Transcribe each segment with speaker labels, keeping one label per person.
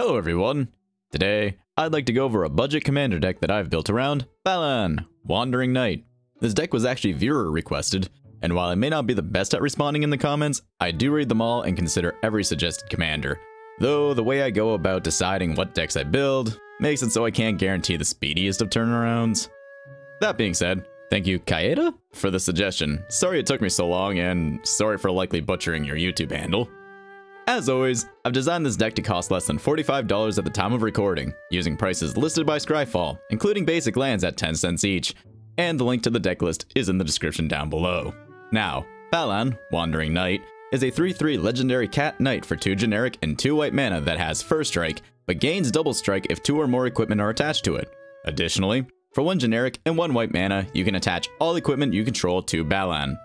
Speaker 1: Hello everyone! Today, I'd like to go over a budget commander deck that I've built around Balan, Wandering Knight. This deck was actually viewer requested, and while I may not be the best at responding in the comments, I do read them all and consider every suggested commander. Though the way I go about deciding what decks I build makes it so I can't guarantee the speediest of turnarounds. That being said, thank you Kaeda for the suggestion. Sorry it took me so long, and sorry for likely butchering your YouTube handle. As always, I've designed this deck to cost less than $45 at the time of recording, using prices listed by Scryfall, including basic lands at 10 cents each, and the link to the deck list is in the description down below. Now, Balan, Wandering Knight, is a 3/3 legendary cat knight for 2 generic and 2 white mana that has first strike, but gains double strike if 2 or more equipment are attached to it. Additionally, for 1 generic and 1 white mana, you can attach all equipment you control to Balan.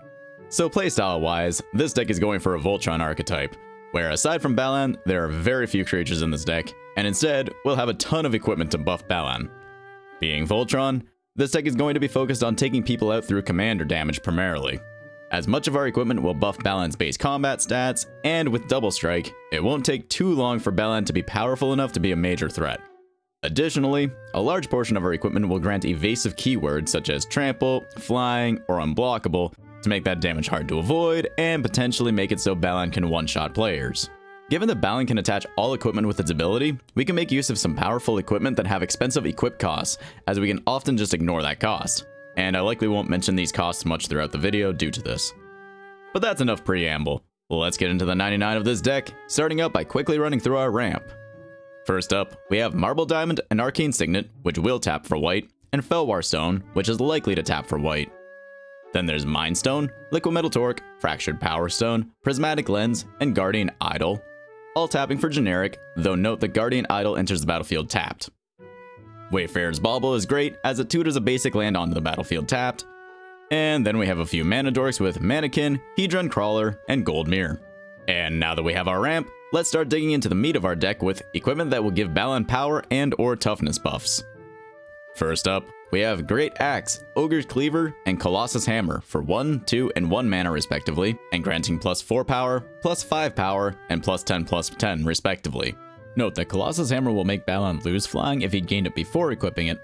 Speaker 1: So playstyle wise, this deck is going for a Voltron archetype, where aside from Balan, there are very few creatures in this deck, and instead, we'll have a ton of equipment to buff Balan. Being Voltron, this deck is going to be focused on taking people out through commander damage primarily. As much of our equipment will buff Balan's base combat stats, and with double strike, it won't take too long for Balan to be powerful enough to be a major threat. Additionally, a large portion of our equipment will grant evasive keywords such as trample, flying, or unblockable, to make that damage hard to avoid, and potentially make it so Balan can one-shot players. Given that Balan can attach all equipment with its ability, we can make use of some powerful equipment that have expensive equip costs, as we can often just ignore that cost. And I likely won't mention these costs much throughout the video due to this. But that's enough preamble. Let's get into the 99 of this deck, starting out by quickly running through our ramp. First up, we have Marble Diamond and Arcane Signet, which will tap for white, and Felwar Stone, which is likely to tap for white. Then there's Mind Stone, Liquid Metal Torque, Fractured Power Stone, Prismatic Lens, and Guardian Idol, all tapping for generic, though note that Guardian Idol enters the battlefield tapped. Wayfarer's Bauble is great as it tutors a basic land onto the battlefield tapped. And then we have a few mana dorks with Mannequin, Hedron Crawler, and Gold Mirror. And now that we have our ramp, let's start digging into the meat of our deck with equipment that will give Balan power and or toughness buffs. First up, we have Great Axe, Ogre's Cleaver, and Colossus Hammer for 1, 2, and 1 mana respectively, and granting +4 power, +5 power, and +10/+10 respectively. Note that Colossus Hammer will make Balan lose flying if he gained it before equipping it,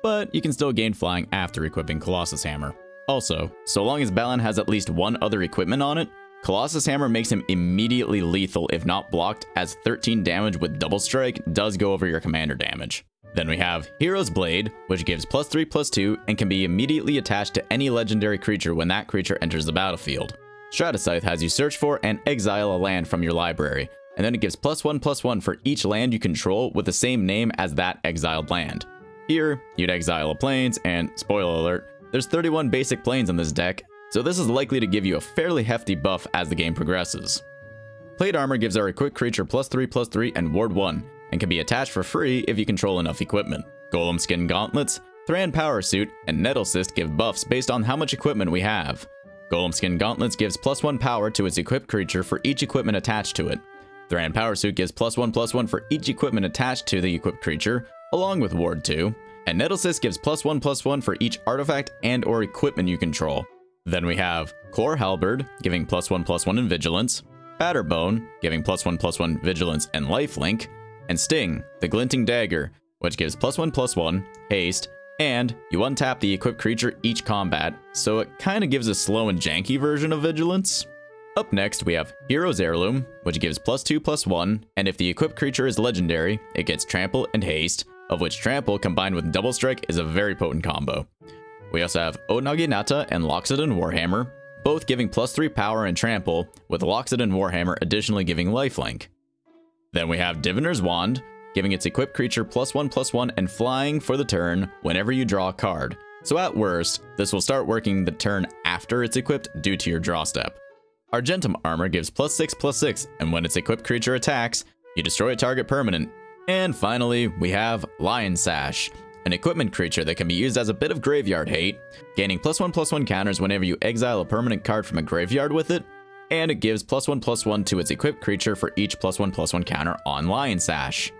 Speaker 1: but you can still gain flying after equipping Colossus Hammer. Also, so long as Balan has at least 1 other equipment on it, Colossus Hammer makes him immediately lethal if not blocked, as 13 damage with double strike does go over your commander damage. Then we have Hero's Blade, which gives +3/+2 and can be immediately attached to any legendary creature when that creature enters the battlefield. Stratascythe has you search for and exile a land from your library, and then it gives +1/+1 for each land you control with the same name as that exiled land. Here, you'd exile a plains, and spoiler alert, there's 31 basic plains in this deck, so this is likely to give you a fairly hefty buff as the game progresses. Plate Armor gives our equipped creature +3/+3 and Ward 1, and can be attached for free if you control enough equipment. Golem Skin Gauntlets, Thran Power Suit, and Nettle Cyst give buffs based on how much equipment we have. Golem Skin Gauntlets gives +1 power to its equipped creature for each equipment attached to it. Thran Power Suit gives +1/+1 for each equipment attached to the equipped creature, along with Ward 2, and Nettle Cyst gives +1/+1 for each artifact and or equipment you control. Then we have Core Halberd, giving +1/+1 in Vigilance, Batterbone, giving +1/+1 Vigilance and Lifelink, and Sting, the Glinting Dagger, which gives +1/+1, haste, and you untap the equipped creature each combat, so it kinda gives a slow and janky version of Vigilance. Up next, we have Hero's Heirloom, which gives +2/+1, and if the equipped creature is legendary, it gets Trample and Haste, of which Trample combined with Double Strike is a very potent combo. We also have Onaginata and Loxodon Warhammer, both giving +3 power and Trample, with Loxodon Warhammer additionally giving Lifelink. Then we have Diviner's Wand, giving its equipped creature +1/+1 and flying for the turn whenever you draw a card. So at worst, this will start working the turn after it's equipped due to your draw step. Argentum Armor gives +6/+6, and when its equipped creature attacks, you destroy a target permanent. And finally, we have Lion Sash, an equipment creature that can be used as a bit of graveyard hate, gaining +1/+1 counters whenever you exile a permanent card from a graveyard with it, and it gives +1/+1 to its equipped creature for each +1/+1 counter on Lion Sash.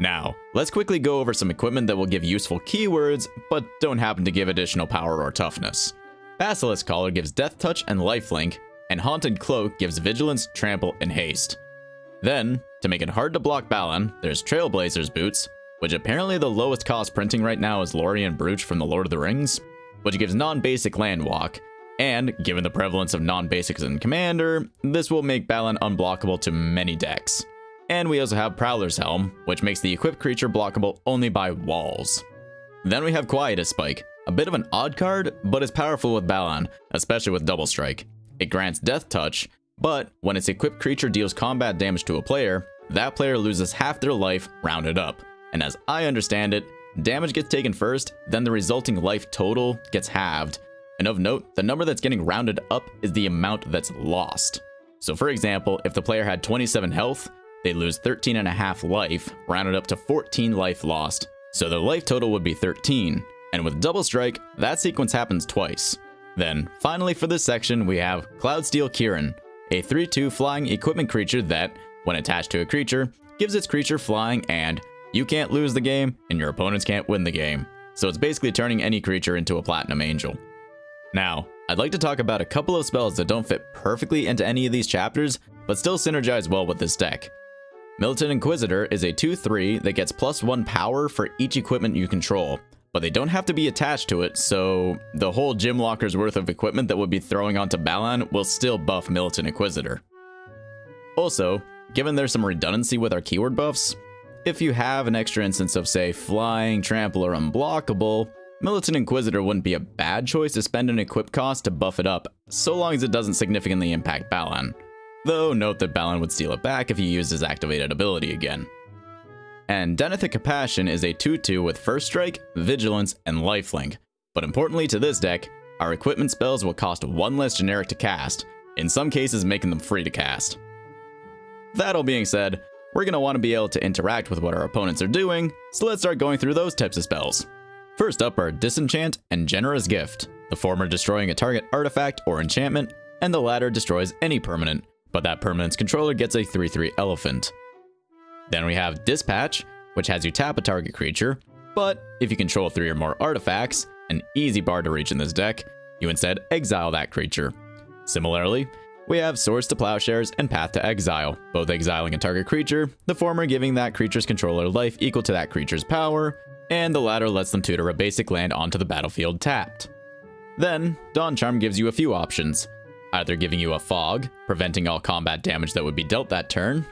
Speaker 1: Now, let's quickly go over some equipment that will give useful keywords, but don't happen to give additional power or toughness. Basilisk Collar gives Death Touch and Lifelink, and Haunted Cloak gives Vigilance, Trample, and Haste. Then, to make it hard to block Balan, there's Trailblazer's Boots, which apparently the lowest cost printing right now is Lorien Brooch from the Lord of the Rings, which gives non-basic land walk, and given the prevalence of non-basics in Commander, this will make Balan unblockable to many decks. And we also have Prowler's Helm, which makes the equipped creature blockable only by walls. Then we have Quietus Spike, a bit of an odd card, but is powerful with Balan, especially with Double Strike. It grants Death Touch, but when its equipped creature deals combat damage to a player, that player loses half their life rounded up. And as I understand it, damage gets taken first, then the resulting life total gets halved. And of note, the number that's getting rounded up is the amount that's lost. So for example, if the player had 27 health, they lose 13.5 life, rounded up to 14 life lost. So the life total would be 13. And with Double Strike, that sequence happens twice. Then, finally for this section, we have Cloudsteel Kieran, a 3/2 flying equipment creature that, when attached to a creature, gives its creature flying and you can't lose the game and your opponents can't win the game. So it's basically turning any creature into a Platinum Angel. Now, I'd like to talk about a couple of spells that don't fit perfectly into any of these chapters, but still synergize well with this deck. Militant Inquisitor is a 2/3 that gets +1 power for each equipment you control, but they don't have to be attached to it, so the whole gym locker's worth of equipment that would be throwing onto Balan will still buff Militant Inquisitor. Also, given there's some redundancy with our keyword buffs, if you have an extra instance of, say, Flying, Trample, or Unblockable, Militant Inquisitor wouldn't be a bad choice to spend an equip cost to buff it up, so long as it doesn't significantly impact Balan. Though note that Balan would steal it back if he used his activated ability again. And Denethor Compassion is a 2/2 with First Strike, Vigilance, and Lifelink. But importantly to this deck, our equipment spells will cost 1 less generic to cast, in some cases making them free to cast. That all being said, we're going to want to be able to interact with what our opponents are doing, so let's start going through those types of spells. First up are Disenchant and Generous Gift, the former destroying a target artifact or enchantment, and the latter destroys any permanent, but that permanent's controller gets a 3/3 elephant. Then we have Dispatch, which has you tap a target creature, but if you control 3 or more artifacts, an easy bar to reach in this deck, you instead exile that creature. Similarly, we have Swords to Plowshares and Path to Exile, both exiling a target creature, the former giving that creature's controller life equal to that creature's power, and the latter lets them tutor a basic land onto the battlefield tapped. Then, Dawn Charm gives you a few options, either giving you a Fog, preventing all combat damage that would be dealt that turn,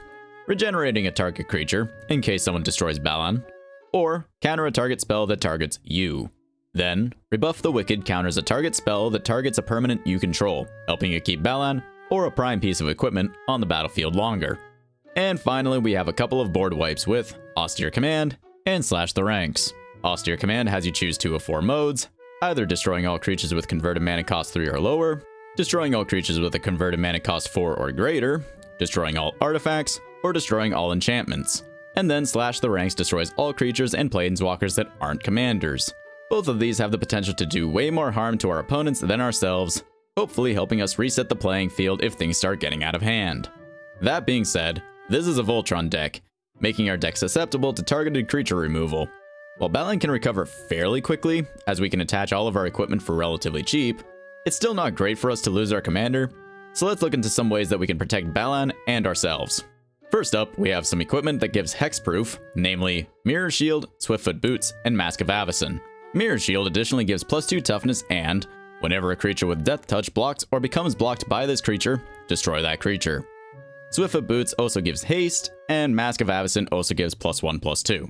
Speaker 1: regenerating a target creature, in case someone destroys Balan, or counter a target spell that targets you. Then, Rebuff the Wicked counters a target spell that targets a permanent you control, helping you keep Balan, or a prime piece of equipment, on the battlefield longer. And finally, we have a couple of board wipes with Austere Command and Slash the Ranks. Austere Command has you choose 2 of 4 modes, either destroying all creatures with converted mana cost 3 or lower, destroying all creatures with a converted mana cost 4 or greater, destroying all artifacts, or destroying all enchantments. And then Slash the Ranks destroys all creatures and planeswalkers that aren't commanders. Both of these have the potential to do way more harm to our opponents than ourselves, hopefully helping us reset the playing field if things start getting out of hand. That being said, this is a Voltron deck, making our deck susceptible to targeted creature removal. While Balan can recover fairly quickly, as we can attach all of our equipment for relatively cheap, it's still not great for us to lose our commander, so let's look into some ways that we can protect Balan and ourselves. First up, we have some equipment that gives hexproof, namely Mirror Shield, Swiftfoot Boots, and Mask of Avacyn. Mirror Shield additionally gives +2 toughness and, whenever a creature with Death Touch blocks or becomes blocked by this creature, destroy that creature. Swiftfoot Boots also gives haste, and Mask of Avacyn also gives +1/+2.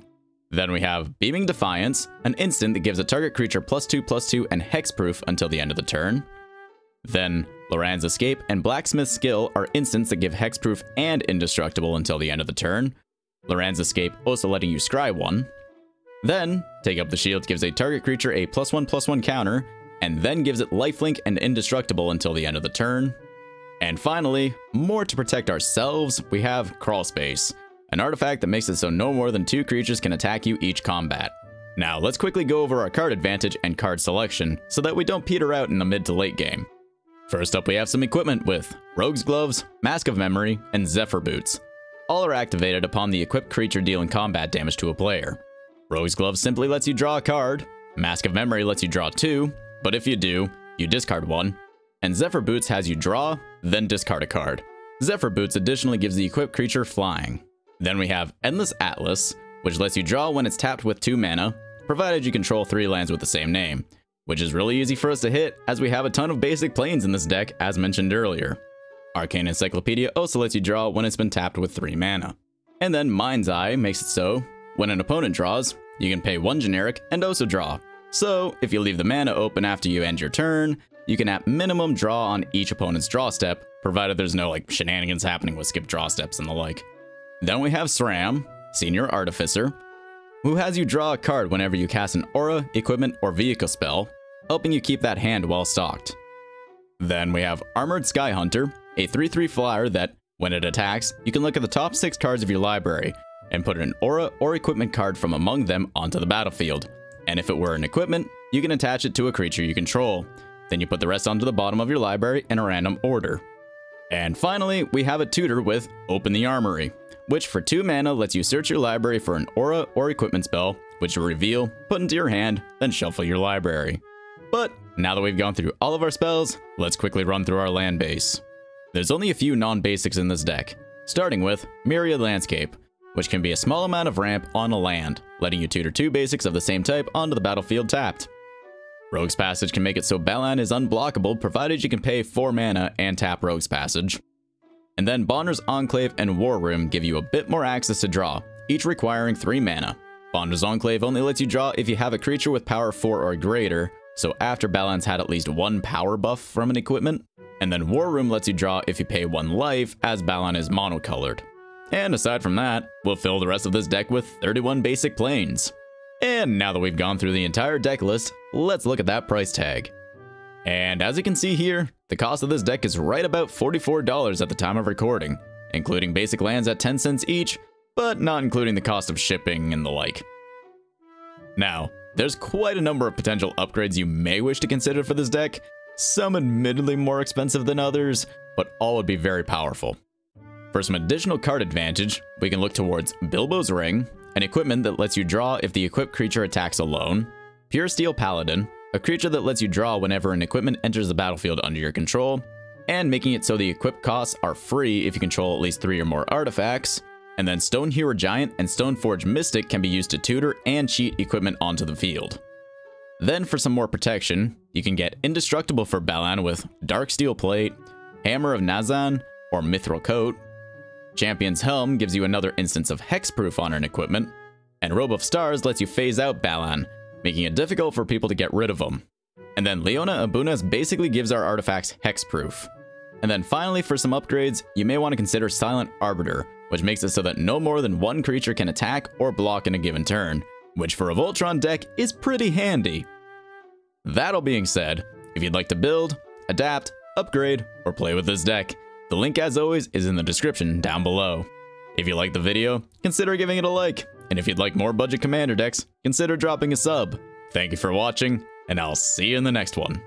Speaker 1: Then we have Beaming Defiance, an instant that gives a target creature +2/+2 and hexproof until the end of the turn. Then Loran's Escape and Blacksmith's Skill are instants that give hexproof and indestructible until the end of the turn. Loran's Escape also letting you scry 1. Then Take Up the Shield gives a target creature a +1/+1 counter, and then gives it lifelink and indestructible until the end of the turn. And finally, more to protect ourselves, we have Crawl Space, an artifact that makes it so no more than 2 creatures can attack you each combat. Now let's quickly go over our card advantage and card selection, so that we don't peter out in the mid to late game. First up, we have some equipment with Rogue's Gloves, Mask of Memory, and Zephyr Boots. All are activated upon the equipped creature dealing combat damage to a player. Rogue's Gloves simply lets you draw a card, Mask of Memory lets you draw 2, but if you do, you discard 1, and Zephyr Boots has you draw, then discard a card. Zephyr Boots additionally gives the equipped creature flying. Then we have Endless Atlas, which lets you draw when it's tapped with 2 mana, provided you control 3 lands with the same name, which is really easy for us to hit as we have a ton of basic planes in this deck as mentioned earlier. Arcane Encyclopedia also lets you draw when it's been tapped with 3 mana. And then Mind's Eye makes it so, when an opponent draws, you can pay 1 generic and also draw. So, if you leave the mana open after you end your turn, you can at minimum draw on each opponent's draw step, provided there's no shenanigans happening with skip draw steps and the like. Then we have SRAM, Senior Artificer, who has you draw a card whenever you cast an aura, equipment, or vehicle spell, helping you keep that hand well stocked. Then we have Armored Sky Hunter, a 3/3 flyer that, when it attacks, you can look at the top 6 cards of your library and put an aura or equipment card from among them onto the battlefield. And if it were an equipment, you can attach it to a creature you control. Then you put the rest onto the bottom of your library in a random order. And finally, we have a tutor with Open the Armory, which for 2 mana lets you search your library for an aura or equipment spell, which you reveal, put into your hand, then shuffle your library. But now that we've gone through all of our spells, let's quickly run through our land base. There's only a few non-basics in this deck, starting with Myriad Landscape, which can be a small amount of ramp on a land, letting you tutor 2 basics of the same type onto the battlefield tapped. Rogue's Passage can make it so Balan is unblockable provided you can pay 4 mana and tap Rogue's Passage. And then Bonder's Enclave and War Room give you a bit more access to draw, each requiring 3 mana. Bonder's Enclave only lets you draw if you have a creature with power 4 or greater, so after Balan's had at least 1 power buff from an equipment. And then War Room lets you draw if you pay 1 life, as Balan is monocolored. And aside from that, we'll fill the rest of this deck with 31 basic planes. And now that we've gone through the entire deck list, let's look at that price tag. And as you can see here, the cost of this deck is right about $44 at the time of recording, including basic lands at 10 cents each, but not including the cost of shipping and the like. Now, there's quite a number of potential upgrades you may wish to consider for this deck, some admittedly more expensive than others, but all would be very powerful. For some additional card advantage, we can look towards Bilbo's Ring, an equipment that lets you draw if the equipped creature attacks alone, Pure Steel Paladin, a creature that lets you draw whenever an equipment enters the battlefield under your control, and making it so the equipped costs are free if you control at least 3 or more artifacts, and then Stone Hero Giant and Stoneforge Mystic can be used to tutor and cheat equipment onto the field. Then for some more protection, you can get Indestructible for Balan with Dark Steel Plate, Hammer of Nazan, or Mithril Coat. Champion's Helm gives you another instance of hexproof on an equipment, and Robe of Stars lets you phase out Balan, making it difficult for people to get rid of them. And then Leona Abunas basically gives our artifacts hexproof. And then finally, for some upgrades, you may want to consider Silent Arbiter, which makes it so that no more than 1 creature can attack or block in a given turn, which for a Voltron deck is pretty handy. That all being said, if you'd like to build, adapt, upgrade, or play with this deck, the link as always is in the description down below. If you liked the video, consider giving it a like, and if you'd like more budget commander decks, consider dropping a sub. Thank you for watching, and I'll see you in the next one.